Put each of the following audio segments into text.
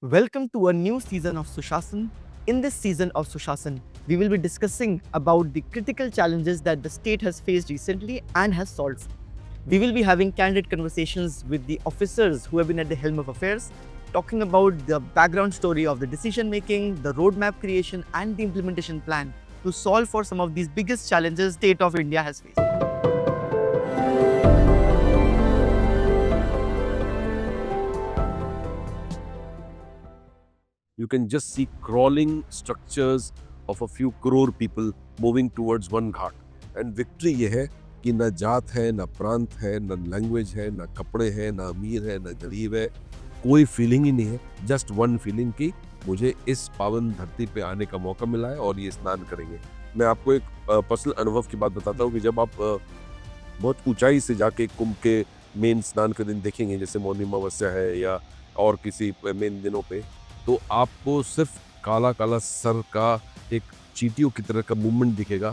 Welcome to a new season of Sushasan. In this season of Sushasan, we will be discussing about the critical challenges that the state has faced recently and has solved. We will be having candid conversations with the officers who have been at the helm of affairs, talking about the background story of the decision making, the roadmap creation, and the implementation plan to solve for some of these biggest challenges state of India has faced. You can just see crawling structures of a few crore people moving towards one Ghat. And victory ये है कि न जात है, न प्रांत है, न लैंग्वेज है, न कपड़े हैं, न अमीर है, न गरीब है. कोई फीलिंग ही नहीं है. जस्ट वन फीलिंग कि मुझे इस पावन धरती पे आने का मौका मिला है और ये स्नान करेंगे. मैं आपको एक पर्सनल अनुभव की बात बताता हूँ कि जब आप बहुत ऊंचाई से जाके कुंभ के मेन स्नान के दिन देखेंगे, जैसे मौनी अमावस्या है या और किसी मेन दिनों पे, तो आपको सिर्फ काला काला सर का एक चींटियों की तरह का मूवमेंट दिखेगा.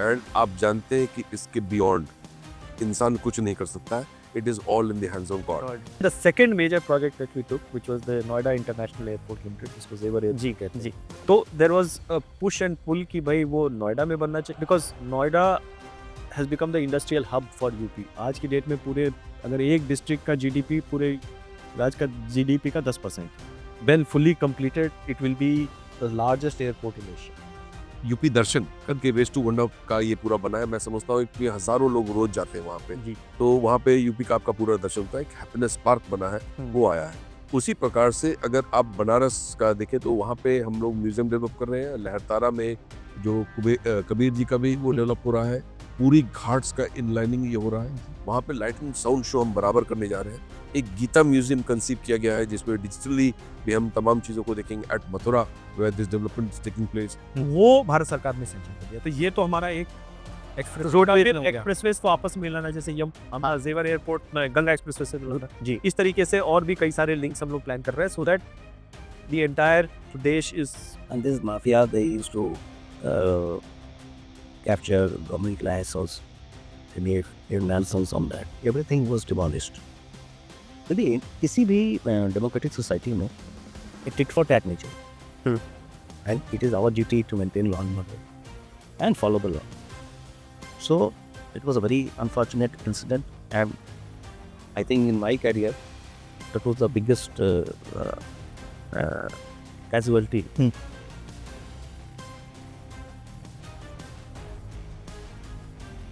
एंड आप जानते हैं कि इसके बियॉन्ड इंसान कुछ नहीं कर सकता है. It is all in the hands of God. The second major project that we took, which was the Noida International Airport Limited, this was ever जी जी. तो there was a push and pull कि भाई वो नोएडा में बनना चाहिए, because Noida has become the industrial hub for UP. आज की date में पूरे अगर एक डिस्ट्रिक्ट का GDP पूरे राज्य का GDP का 10%. When fully completed, it will be the largest airport in Asia. UP दर्शन करके वेस्ट टू वंडर का ये पूरा बना है. मैं समझता हूँ कि हजारों लोग रोज जाते हैं वहाँ पे. जी. तो वहाँ पे यूपी का आपका पूरा दर्शन होता है. एक हैप्पीनेस पार्क बना है, वो आया है. उसी प्रकार से अगर आप बनारस का देखें तो वहाँ पे हम लोग म्यूजियम डेवलप कर रहे हैं. लहरतारा में जो कबीर जी का भी वो डेवलप हो रहा है. पूरी घाट्स का इनलाइनिंग ये हो रहा है. वहाँ पे लाइटिंग साउंड शो हम बराबर करने जा रहे हैं. एक गीता म्यूजियम कंसीव किया गया है जिसमें डिजिटली भी हम तमाम चीज़ों को देखेंगे. At Mathura where this development is taking place. वो भारत सरकार ने सेंक्शन कर दिया. तो ये तो हमारा एक एक्सप्रेसवे को आपस में मिलाना, जैसे हमारा जेवर एयरपोर्ट में गंगा एक्सप्रेसवे से मिलाना जी. इस तरीके से और भी कई सारे लिंक्स हम लोग प्लान कर रहे हैं, so that the entire Pradesh is. And this mafia, they used to capture government lands also. They made nonsense on that. Everything was demolished. देखिए किसी भी डेमोक्रेटिक सोसाइटी में tit for tat nature, and it is our duty to maintain law and order and follow the law. So it was a very unfortunate incident, and I think in my career that was the biggest casualty